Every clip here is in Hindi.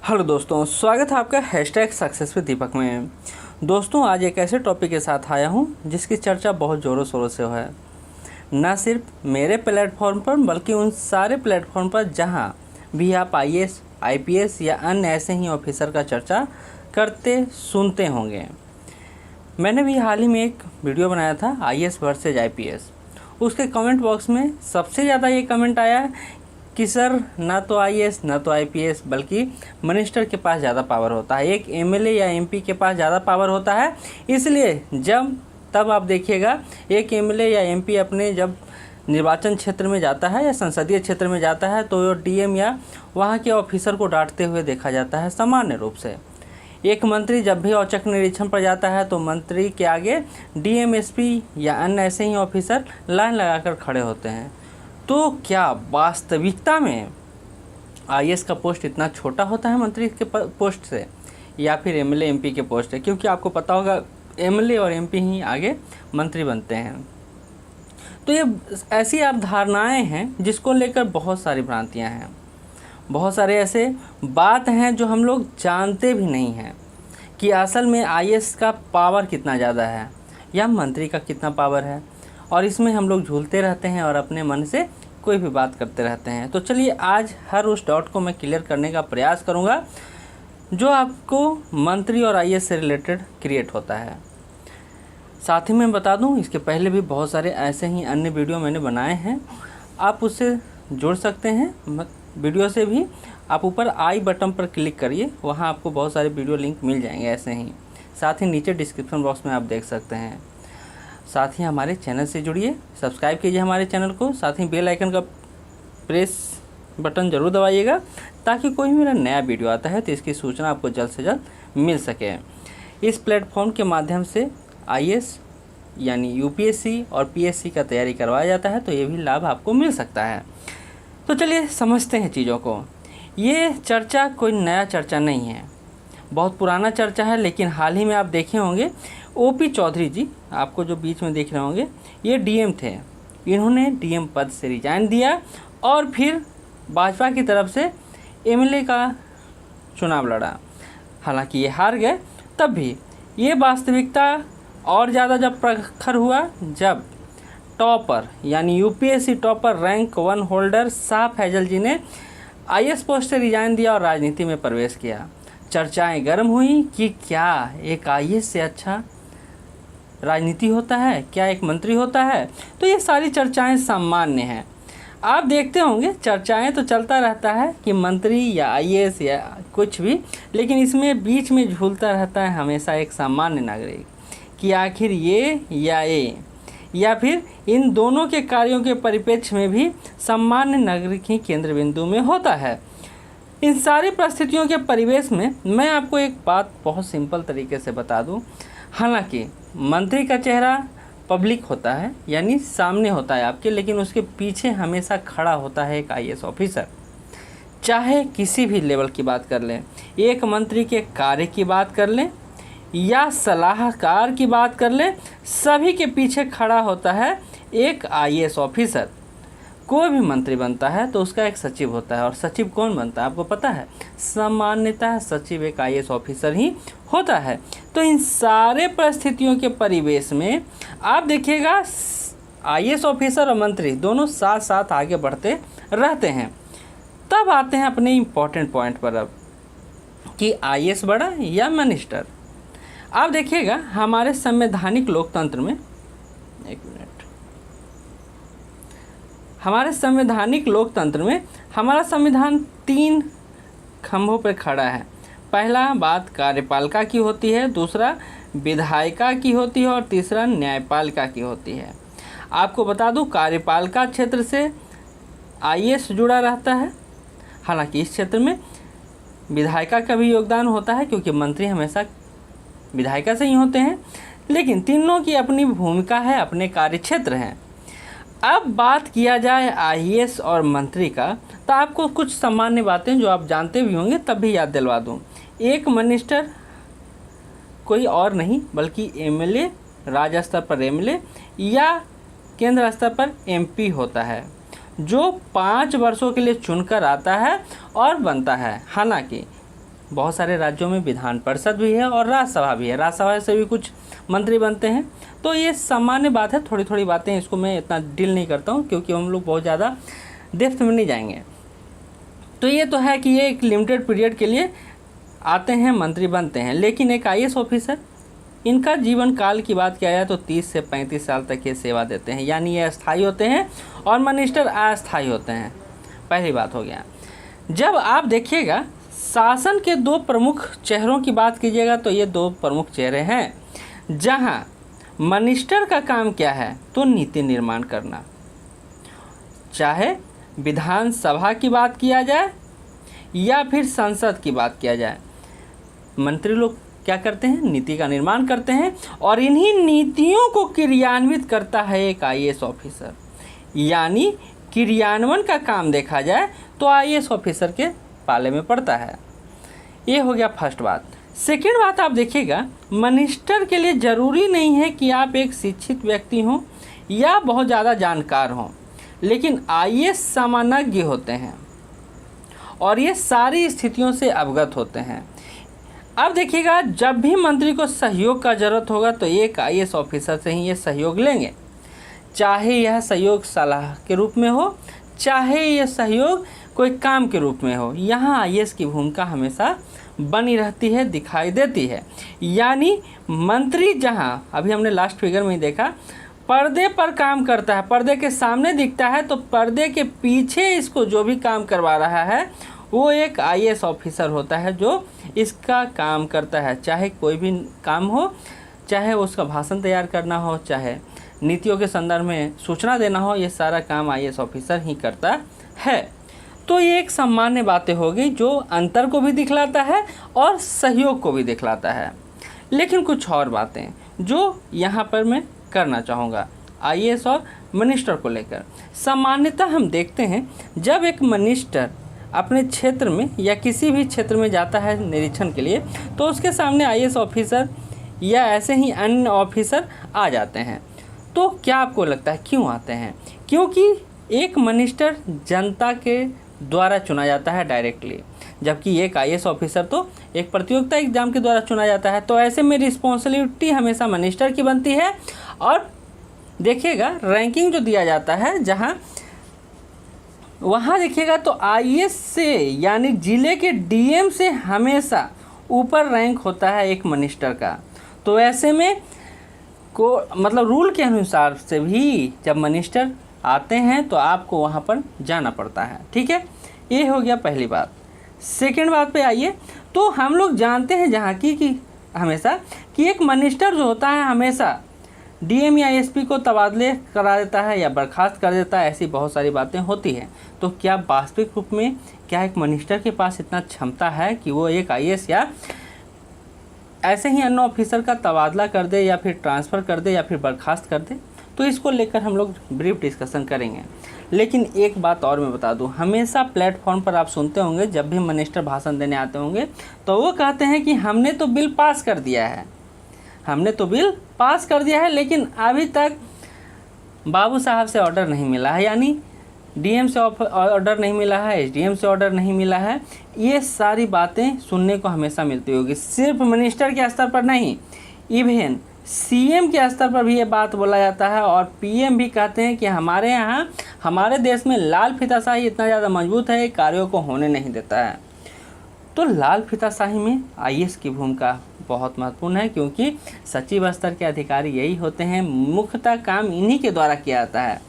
हेलो दोस्तों, स्वागत है आपका हैशटैग सक्सेस विद दीपक में। दोस्तों, आज एक ऐसे टॉपिक के साथ आया हूं जिसकी चर्चा बहुत ज़ोरों शोरों से है, न सिर्फ मेरे प्लेटफॉर्म पर बल्कि उन सारे प्लेटफॉर्म पर जहां भी आप आईएएस, आईपीएस या अन्य ऐसे ही ऑफिसर का चर्चा करते सुनते होंगे। मैंने भी हाल ही में एक वीडियो बनाया था आईएएस वर्सेज आईपीएस। उसके कमेंट बॉक्स में सबसे ज़्यादा ये कमेंट आया कि सर ना तो आईएएस ना तो आईपीएस बल्कि मिनिस्टर के पास ज़्यादा पावर होता है, एक एमएलए या एमपी के पास ज़्यादा पावर होता है। इसलिए तब आप देखिएगा एक एमएलए या एमपी अपने जब निर्वाचन क्षेत्र में जाता है या संसदीय क्षेत्र में जाता है तो डीएम या वहाँ के ऑफिसर को डांटते हुए देखा जाता है सामान्य रूप से। एक मंत्री जब भी औचक निरीक्षण पर जाता है तो मंत्री के आगे डीएम, एसपी या अन्य ऐसे ही ऑफिसर लाइन लगाकर खड़े होते हैं। तो क्या वास्तविकता में आईएएस का पोस्ट इतना छोटा होता है मंत्री के पोस्ट से, या फिर एमएलए एमपी के पोस्ट से? क्योंकि आपको पता होगा एमएलए और एमपी ही आगे मंत्री बनते हैं। तो ये ऐसी अवधारणाएं हैं जिसको लेकर बहुत सारी भ्रांतियां हैं, बहुत सारे ऐसे बात हैं जो हम लोग जानते भी नहीं हैं कि असल में आईएएस का पावर कितना ज़्यादा है या मंत्री का कितना पावर है, और इसमें हम लोग झूलते रहते हैं और अपने मन से कोई भी बात करते रहते हैं। तो चलिए आज हर उस डाउट को मैं क्लियर करने का प्रयास करूंगा जो आपको मंत्री और आईएएस से रिलेटेड क्रिएट होता है। साथ ही मैं बता दूं, इसके पहले भी बहुत सारे ऐसे ही अन्य वीडियो मैंने बनाए हैं, आप उससे जुड़ सकते हैं। वीडियो से भी आप ऊपर आई बटन पर क्लिक करिए, वहाँ आपको बहुत सारे वीडियो लिंक मिल जाएंगे ऐसे ही। साथ ही नीचे डिस्क्रिप्शन बॉक्स में आप देख सकते हैं। साथ ही हमारे चैनल से जुड़िए, सब्सक्राइब कीजिए हमारे चैनल को, साथ ही बेल आइकन का प्रेस बटन ज़रूर दबाइएगा ताकि कोई मेरा नया वीडियो आता है तो इसकी सूचना आपको जल्द से जल्द मिल सके। इस प्लेटफॉर्म के माध्यम से आईएएस यानी यूपीएससी और पीएससी का तैयारी करवाया जाता है, तो ये भी लाभ आपको मिल सकता है। तो चलिए समझते हैं चीज़ों को। ये चर्चा कोई नया चर्चा नहीं है, बहुत पुराना चर्चा है, लेकिन हाल ही में आप देखे होंगे ओपी चौधरी जी, आपको जो बीच में देख रहे होंगे, ये डीएम थे। इन्होंने डीएम पद से रिजाइन दिया और फिर भाजपा की तरफ से एमएलए का चुनाव लड़ा। हालांकि ये हार गए, तब भी ये वास्तविकता और ज़्यादा जब प्रखर हुआ जब टॉपर यानी UPSC topper rank 1 holder Shah Faesal ji ने आईएएस पोस्ट से रिजाइन दिया और राजनीति में प्रवेश किया। चर्चाएं गर्म हुई कि क्या एक आईएएस से अच्छा राजनीति होता है, क्या एक मंत्री होता है। तो ये सारी चर्चाएं सामान्य हैं, आप देखते होंगे चर्चाएं तो चलता रहता है कि मंत्री या आईएएस या कुछ भी, लेकिन इसमें बीच में झूलता रहता है हमेशा एक सामान्य नागरिक कि आखिर ये या फिर इन दोनों के कार्यों के परिप्रेक्ष्य में भी सामान्य नागरिक ही केंद्र बिंदु में होता है। इन सारी परिस्थितियों के परिवेश में मैं आपको एक बात बहुत सिंपल तरीके से बता दूं। हालांकि मंत्री का चेहरा पब्लिक होता है यानी सामने होता है आपके, लेकिन उसके पीछे हमेशा खड़ा होता है एक आईएएस ऑफिसर। चाहे किसी भी लेवल की बात कर लें, एक मंत्री के कार्य की बात कर लें या सलाहकार की बात कर लें, सभी के पीछे खड़ा होता है एक आईएएस ऑफिसर। कोई भी मंत्री बनता है तो उसका एक सचिव होता है, और सचिव कौन बनता है आपको पता है? सामान्यतः सचिव एक आईएएस ऑफिसर ही होता है। तो इन सारे परिस्थितियों के परिवेश में आप देखिएगा आईएएस ऑफिसर और मंत्री दोनों साथ साथ आगे बढ़ते रहते हैं। तब आते हैं अपने इम्पोर्टेंट पॉइंट पर अब कि आईएएस बड़ा या मिनिस्टर। आप देखिएगा हमारे संवैधानिक लोकतंत्र में, एक मिनट, हमारे संवैधानिक लोकतंत्र में हमारा संविधान 3 खंभों पर खड़ा है। पहला बात कार्यपालिका की होती है, दूसरा विधायिका की होती है और तीसरा न्यायपालिका की होती है। आपको बता दूं कार्यपालिका क्षेत्र से आईएएस जुड़ा रहता है। हालांकि इस क्षेत्र में विधायिका का भी योगदान होता है क्योंकि मंत्री हमेशा विधायिका से ही होते हैं, लेकिन तीनों की अपनी भूमिका है, अपने कार्यक्षेत्र हैं। अब बात किया जाए आईएएस और मंत्री का, तो आपको कुछ सामान्य बातें जो आप जानते भी होंगे तब भी याद दिलवा दूं। एक मिनिस्टर कोई और नहीं बल्कि एमएलए, राज्य स्तर पर एमएलए या केंद्र स्तर पर एमपी होता है, जो 5 वर्षों के लिए चुनकर आता है और बनता है। हालांकि बहुत सारे राज्यों में विधान परिषद भी है और राज्यसभा भी है, राज्यसभा से भी कुछ मंत्री बनते हैं। तो ये सामान्य बात है, थोड़ी थोड़ी बातें, इसको मैं इतना डील नहीं करता हूँ क्योंकि हम लोग बहुत ज़्यादा डेप्थ में नहीं जाएंगे। तो ये तो है कि ये एक लिमिटेड पीरियड के लिए आते हैं, मंत्री बनते हैं। लेकिन एक IAS ऑफिसर, इनका जीवन काल की बात किया जाए तो 30 से 35 साल तक ये सेवा देते हैं, यानी ये अस्थायी होते हैं और मिनिस्टर अस्थायी होते हैं। पहली बात हो गया। जब आप देखिएगा शासन के 2 प्रमुख चेहरों की बात कीजिएगा तो ये 2 प्रमुख चेहरे हैं, जहां मिनिस्टर का काम क्या है तो नीति निर्माण करना। चाहे विधानसभा की बात किया जाए या फिर संसद की बात किया जाए, मंत्री लोग क्या करते हैं, नीति का निर्माण करते हैं और इन्हीं नीतियों को क्रियान्वित करता है एक IAS ऑफिसर। यानी क्रियान्वयन का काम देखा जाए तो IAS ऑफिसर के पाले में पड़ता है। ये हो गया फर्स्ट बात। सेकेंड बात आप देखिएगा, मिनिस्टर के लिए ज़रूरी नहीं है कि आप एक शिक्षित व्यक्ति हों या बहुत ज़्यादा जानकार हों, लेकिन IAS सामान्यज्ञ होते हैं और ये सारी स्थितियों से अवगत होते हैं। अब देखिएगा, जब भी मंत्री को सहयोग का ज़रूरत होगा तो एक IAS ऑफिसर से ही ये सहयोग लेंगे, चाहे यह सहयोग सलाह के रूप में हो, चाहे यह सहयोग कोई काम के रूप में हो। यहाँ IAS की भूमिका हमेशा बनी रहती है, दिखाई देती है। यानी मंत्री जहाँ, अभी हमने लास्ट फिगर में ही देखा, पर्दे पर काम करता है, पर्दे के सामने दिखता है, तो पर्दे के पीछे इसको जो भी काम करवा रहा है वो एक IAS ऑफिसर होता है जो इसका काम करता है। चाहे कोई भी काम हो, चाहे उसका भाषण तैयार करना हो, चाहे नीतियों के संदर्भ में सूचना देना हो, ये सारा काम IAS ऑफिसर ही करता है। तो ये एक सामान्य बातें हो गई जो अंतर को भी दिखलाता है और सहयोग को भी दिखलाता है। लेकिन कुछ और बातें जो यहाँ पर मैं करना चाहूँगा IAS और मिनिस्टर को लेकर। सामान्यतः हम देखते हैं जब एक मिनिस्टर अपने क्षेत्र में या किसी भी क्षेत्र में जाता है निरीक्षण के लिए, तो उसके सामने IAS ऑफिसर या ऐसे ही अन्य ऑफिसर आ जाते हैं। तो क्या आपको लगता है क्यों आते हैं? क्योंकि एक मिनिस्टर जनता के द्वारा चुना जाता है डायरेक्टली, जबकि एक IAS ऑफिसर तो एक प्रतियोगिता एग्जाम के द्वारा चुना जाता है। तो ऐसे में रिस्पॉन्सिबिलिटी हमेशा मिनिस्टर की बनती है। और देखिएगा रैंकिंग जो दिया जाता है जहाँ वहाँ देखिएगा तो IAS से यानी जिले के DM से हमेशा ऊपर रैंक होता है एक मिनिस्टर का। तो ऐसे में मतलब रूल के अनुसार से भी जब मिनिस्टर आते हैं तो आपको वहाँ पर जाना पड़ता है। ठीक है, ये हो गया पहली बात। सेकेंड बात पे आइए, तो हम लोग जानते हैं जहाँ की हमेशा कि एक मिनिस्टर जो होता है हमेशा DM या SP को तबादले करा देता है या बर्खास्त कर देता है, ऐसी बहुत सारी बातें होती हैं। तो क्या वास्तविक रूप में क्या एक मिनिस्टर के पास इतना क्षमता है कि वो एक IAS या ऐसे ही अन्य ऑफिसर का तबादला कर दे या फिर ट्रांसफ़र कर दे या फिर बर्खास्त कर दे? तो इसको लेकर हम लोग ब्रीफ डिस्कशन करेंगे। लेकिन एक बात और मैं बता दूं, हमेशा प्लेटफॉर्म पर आप सुनते होंगे जब भी मिनिस्टर भाषण देने आते होंगे तो वो कहते हैं कि हमने तो बिल पास कर दिया है, हमने तो बिल पास कर दिया है, लेकिन अभी तक बाबू साहब से ऑर्डर नहीं मिला है, यानी DM से ऑर्डर नहीं मिला है, SDM से ऑर्डर नहीं मिला है। ये सारी बातें सुनने को हमेशा मिलती होगी। सिर्फ मिनिस्टर के स्तर पर नहीं, इवन CM के स्तर पर भी ये बात बोला जाता है और PM भी कहते हैं कि हमारे यहाँ, हमारे देश में लाल फीताशाही इतना ज़्यादा मजबूत है, कार्यों को होने नहीं देता है। तो लाल फीताशाही में IAS की भूमिका बहुत महत्वपूर्ण है, क्योंकि सचिव स्तर के अधिकारी यही होते हैं, मुख्यतः काम इन्हीं के द्वारा किया जाता है।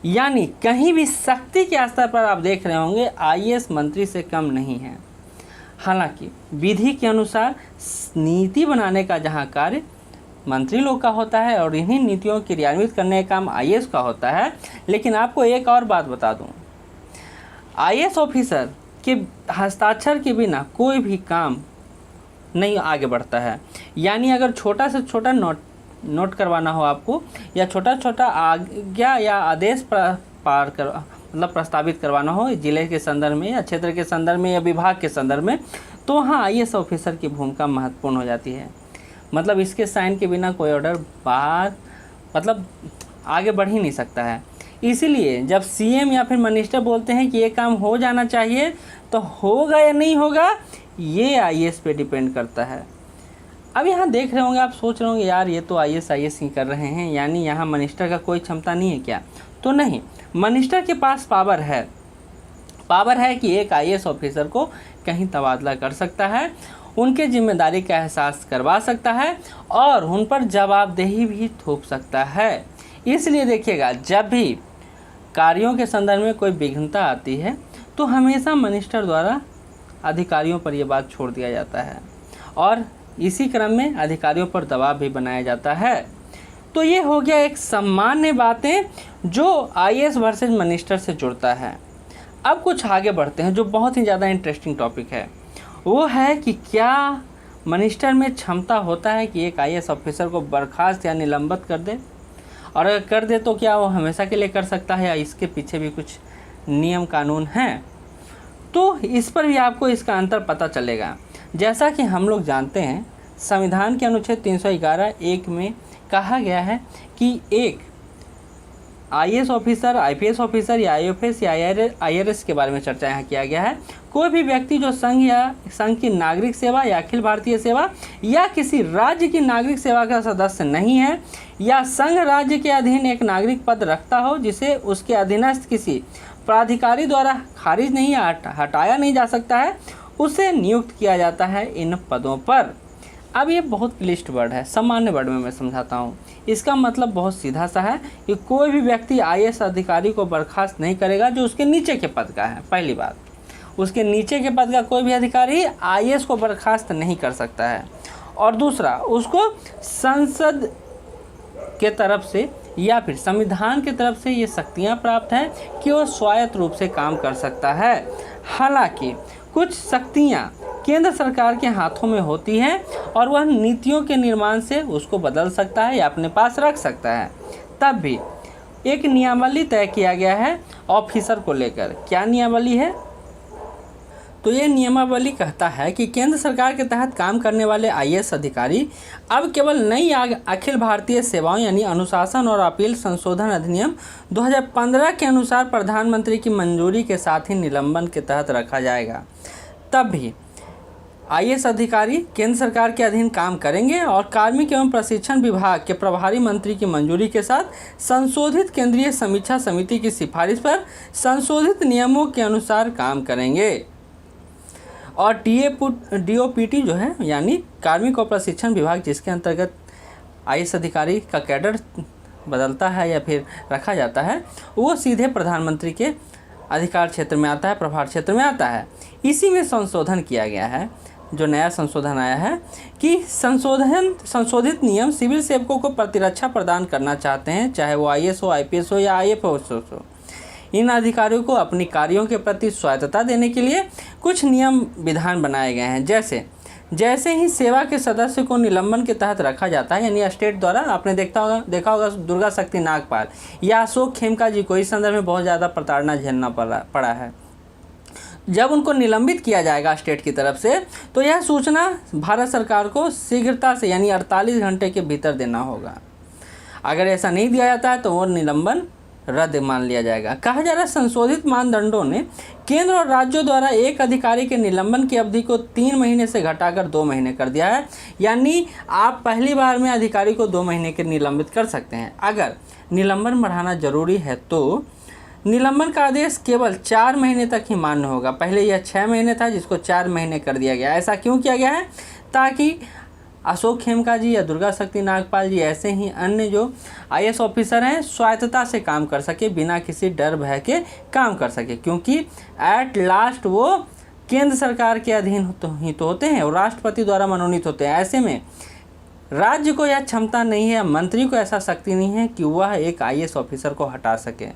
यानी कहीं भी शक्ति के स्तर पर आप देख रहे होंगे IAS मंत्री से कम नहीं है। हालांकि विधि के अनुसार नीति बनाने का जहां कार्य मंत्री लोग का होता है और इन्हीं नीतियों को क्रियान्वित करने का काम IAS का होता है। लेकिन आपको एक और बात बता दूं, IAS ऑफिसर के हस्ताक्षर के बिना कोई भी काम नहीं आगे बढ़ता है। यानी अगर छोटा से छोटा नोट करवाना हो आपको, या छोटा छोटा आज्ञा या आदेश मतलब प्रस्तावित करवाना हो जिले के संदर्भ में या क्षेत्र के संदर्भ में या विभाग के संदर्भ में, तो वहाँ IAS ऑफिसर की भूमिका महत्वपूर्ण हो जाती है। मतलब इसके साइन के बिना कोई ऑर्डर बाहर मतलब आगे बढ़ ही नहीं सकता है। इसीलिए जब CM या फिर मिनिस्टर बोलते हैं कि ये काम हो जाना चाहिए, तो होगा या नहीं होगा ये आईएएस पे डिपेंड करता है। अब यहाँ देख रहे होंगे, आप सोच रहे होंगे यार ये तो आईएएस ही कर रहे हैं, यानी यहाँ मिनिस्टर का कोई क्षमता नहीं है क्या? तो नहीं, मिनिस्टर के पास पावर है कि एक आईएएस ऑफिसर को कहीं तबादला कर सकता है, उनके जिम्मेदारी का एहसास करवा सकता है और उन पर जवाबदेही भी थोप सकता है। इसलिए देखिएगा, जब भी कार्यों के संदर्भ में कोई विघ्नता आती है तो हमेशा मिनिस्टर द्वारा अधिकारियों पर यह बात छोड़ दिया जाता है और इसी क्रम में अधिकारियों पर दबाव भी बनाया जाता है। तो ये हो गया एक सामान्य बातें जो आईएएस वर्सेस मिनिस्टर से जुड़ता है। अब कुछ आगे बढ़ते हैं जो बहुत ही ज़्यादा इंटरेस्टिंग टॉपिक है। वो है कि क्या मिनिस्टर में क्षमता होता है कि एक आईएएस ऑफिसर को बर्खास्त या निलंबित कर दे, और अगर कर दे तो क्या वो हमेशा के लिए कर सकता है या इसके पीछे भी कुछ नियम कानून हैं? तो इस पर भी आपको इसका अंतर पता चलेगा। जैसा कि हम लोग जानते हैं, संविधान के अनुच्छेद 311(1) में कहा गया है कि एक आईएएस ऑफिसर, आईपीएस ऑफिसर या आईएफएस या आईआरएस के बारे में चर्चा यहाँ किया गया है, कोई भी व्यक्ति जो संघ की नागरिक सेवा या अखिल भारतीय सेवा या किसी राज्य की नागरिक सेवा का सदस्य नहीं है या संघ राज्य के अधीन एक नागरिक पद रखता हो जिसे उसके अधीनस्थ किसी प्राधिकारी द्वारा खारिज नहीं या हटाया नहीं जा सकता है, उसे नियुक्त किया जाता है इन पदों पर। अब ये बहुत क्लिष्ट वर्ड है, सामान्य वर्ड में मैं समझाता हूँ। इसका मतलब बहुत सीधा सा है कि कोई भी व्यक्ति आईएएस अधिकारी को बर्खास्त नहीं करेगा जो उसके नीचे के पद का है। पहली बात, उसके नीचे के पद का कोई भी अधिकारी आईएएस को बर्खास्त नहीं कर सकता है। और दूसरा, उसको संसद के तरफ से या फिर संविधान की तरफ से ये शक्तियाँ प्राप्त हैं कि वो स्वायत्त रूप से काम कर सकता है। हालांकि कुछ शक्तियाँ केंद्र सरकार के हाथों में होती हैं और वह नीतियों के निर्माण से उसको बदल सकता है या अपने पास रख सकता है। तब भी एक नियमावली तय किया गया है ऑफिसर को लेकर। क्या नियमावली है? तो ये नियमावली कहता है कि केंद्र सरकार के तहत काम करने वाले आईएएस अधिकारी अब केवल नई अखिल भारतीय सेवाओं यानी अनुशासन और अपील संशोधन अधिनियम 2015 के अनुसार प्रधानमंत्री की मंजूरी के साथ ही निलंबन के तहत रखा जाएगा। तब भी आईएएस अधिकारी केंद्र सरकार के अधीन काम करेंगे और कार्मिक एवं प्रशिक्षण विभाग के प्रभारी मंत्री की मंजूरी के साथ संशोधित केंद्रीय समीक्षा समिति की सिफारिश पर संशोधित नियमों के अनुसार काम करेंगे। और डीओपीटी जो है यानी कार्मिक और प्रशिक्षण विभाग, जिसके अंतर्गत आईएएस अधिकारी का कैडर बदलता है या फिर रखा जाता है, वो सीधे प्रधानमंत्री के अधिकार क्षेत्र में आता है, प्रभार क्षेत्र में आता है। इसी में संशोधन किया गया है, जो नया संशोधन आया है कि संशोधित नियम सिविल सेवकों को प्रतिरक्षा प्रदान करना चाहते हैं, चाहे वो आईएएस हो, आईपीएस हो या आईएफएस हो। इन अधिकारियों को अपनी कार्यों के प्रति स्वायत्तता देने के लिए कुछ नियम विधान बनाए गए हैं। जैसे ही सेवा के सदस्य को निलंबन के तहत रखा जाता है, यानी स्टेट द्वारा, आपने देखा होगा दुर्गा शक्ति नागपाल या अशोक खेमका जी को इस संदर्भ में बहुत ज़्यादा प्रताड़ना झेलना पड़ा है। जब उनको निलंबित किया जाएगा स्टेट की तरफ से, तो यह सूचना भारत सरकार को शीघ्रता से यानी 48 घंटे के भीतर देना होगा। अगर ऐसा नहीं दिया जाता है तो वो निलंबन रद्द मान लिया जाएगा। कहा जा रहा है संशोधित मानदंडों ने केंद्र और राज्यों द्वारा एक अधिकारी के निलंबन की अवधि को 3 महीने से घटाकर 2 महीने कर दिया है। यानी आप पहली बार में अधिकारी को 2 महीने के निलंबित कर सकते हैं। अगर निलंबन बढ़ाना जरूरी है तो निलंबन का आदेश केवल 4 महीने तक ही मान्य होगा। पहले यह 6 महीने था, जिसको 4 महीने कर दिया गया। ऐसा क्यों किया गया है? ताकि अशोक खेमका जी या दुर्गा शक्ति नागपाल जी ऐसे ही अन्य जो आईएएस ऑफिसर हैं स्वायत्तता से काम कर सके, बिना किसी डर भय के काम कर सके, क्योंकि एट लास्ट वो केंद्र सरकार के अधीन ही तो होते हैं और राष्ट्रपति द्वारा मनोनीत होते हैं। ऐसे में राज्य को यह क्षमता नहीं है, मंत्री को ऐसा शक्ति नहीं है कि वह एक आईएएस ऑफिसर को हटा सके।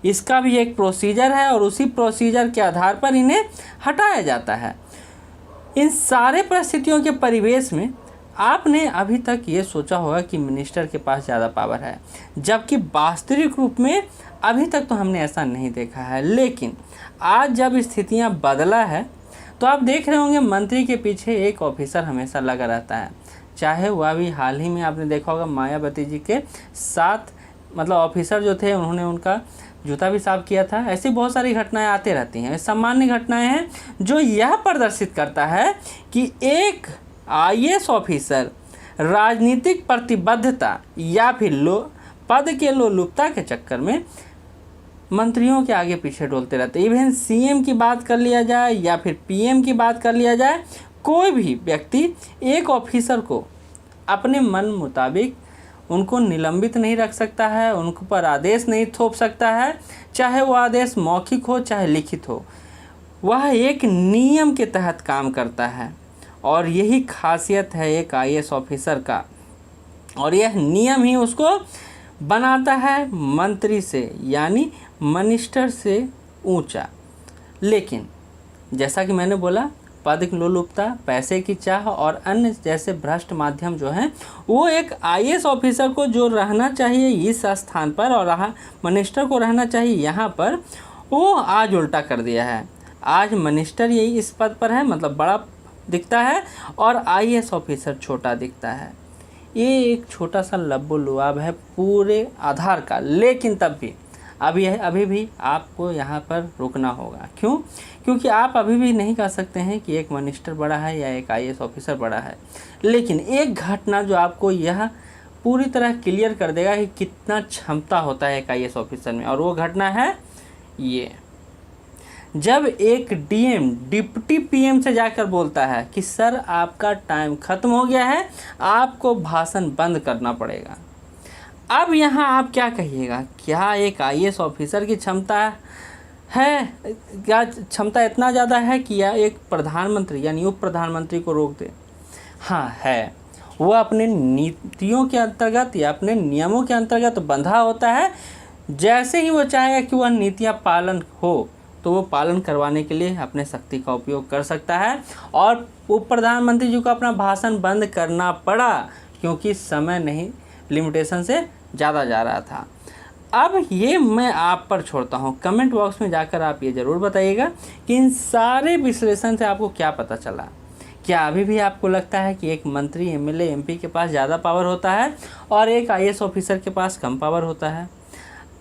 इसका भी एक प्रोसीजर है और उसी प्रोसीजर के आधार पर इन्हें हटाया जाता है। इन सारे परिस्थितियों के परिवेश में आपने अभी तक ये सोचा होगा कि मिनिस्टर के पास ज़्यादा पावर है, जबकि वास्तविक रूप में अभी तक तो हमने ऐसा नहीं देखा है। लेकिन आज जब स्थितियां बदला है तो आप देख रहे होंगे मंत्री के पीछे एक ऑफिसर हमेशा लगा रहता है। चाहे वह भी हाल ही में आपने देखा होगा मायावती जी के साथ, मतलब ऑफिसर जो थे उन्होंने उनका जूता भी साफ किया था। ऐसी बहुत सारी घटनाएं आती रहती हैं, सामान्य घटनाएं हैं जो यह प्रदर्शित करता है कि एक आईएएस ऑफिसर राजनीतिक प्रतिबद्धता या फिर पद के लोलुपता के चक्कर में मंत्रियों के आगे पीछे डोलते रहते। इवन सीएम की बात कर लिया जाए या फिर पीएम की बात कर लिया जाए, कोई भी व्यक्ति एक ऑफिसर को अपने मन मुताबिक उनको निलंबित नहीं रख सकता है, उनके पर आदेश नहीं थोप सकता है, चाहे वो आदेश मौखिक हो चाहे लिखित हो। वह एक नियम के तहत काम करता है और यही खासियत है एक आईएएस ऑफिसर का, और यह नियम ही उसको बनाता है मंत्री से यानी मिनिस्टर से ऊंचा। लेकिन जैसा कि मैंने बोला, पद की लोलुपता, पैसे की चाह और अन्य जैसे भ्रष्ट माध्यम जो हैं, वो एक आईएएस ऑफिसर को जो रहना चाहिए इस स्थान पर और मिनिस्टर को रहना चाहिए यहाँ पर, वो आज उल्टा कर दिया है। आज मिनिस्टर यही इस पद पर है, मतलब बड़ा दिखता है, और आईएएस ऑफिसर छोटा दिखता है। ये एक छोटा सा लब्बो लुआब है पूरे आधार का। लेकिन तब भी अभी भी आपको यहाँ पर रुकना होगा। क्यों? क्योंकि आप अभी भी नहीं कह सकते हैं कि एक मिनिस्टर बड़ा है या एक आईएएस ऑफिसर बड़ा है। लेकिन एक घटना जो आपको यह पूरी तरह क्लियर कर देगा कि कितना क्षमता होता है एक आईएएस ऑफिसर में, और वो घटना है ये, जब एक डीएम डिप्टी पीएम से जाकर बोलता है कि सर आपका टाइम ख़त्म हो गया है, आपको भाषण बंद करना पड़ेगा। अब यहाँ आप क्या कहिएगा, क्या एक आईएएस ऑफिसर की क्षमता है, क्या क्षमता इतना ज़्यादा है कि या एक प्रधानमंत्री यानी उप प्रधानमंत्री को रोक दे? हाँ है। वो अपने नीतियों के अंतर्गत या अपने नियमों के अंतर्गत बंधा होता है। जैसे ही वो चाहेगा कि वह नीतियाँ पालन हो तो वो पालन करवाने के लिए अपने शक्ति का उपयोग कर सकता है, और उप प्रधानमंत्री जी को अपना भाषण बंद करना पड़ा क्योंकि समय नहीं, लिमिटेशन से ज़्यादा जा रहा था। अब ये मैं आप पर छोड़ता हूँ, कमेंट बॉक्स में जाकर आप ये ज़रूर बताइएगा कि इन सारे विश्लेषण से आपको क्या पता चला। क्या अभी भी आपको लगता है कि एक मंत्री, एमएलए, एमपी के पास ज़्यादा पावर होता है और एक आईएएस ऑफिसर के पास कम पावर होता है?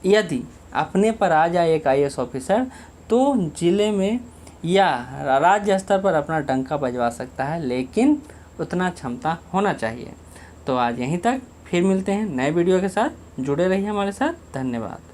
यदि अपने पर आ जाए एक आईएएस ऑफिसर तो ज़िले में या राज्य स्तर पर अपना डंका बजवा सकता है, लेकिन उतना क्षमता होना चाहिए। तो आज यहीं तक, फिर मिलते हैं नए वीडियो के साथ। जुड़े रहिए हमारे साथ। धन्यवाद।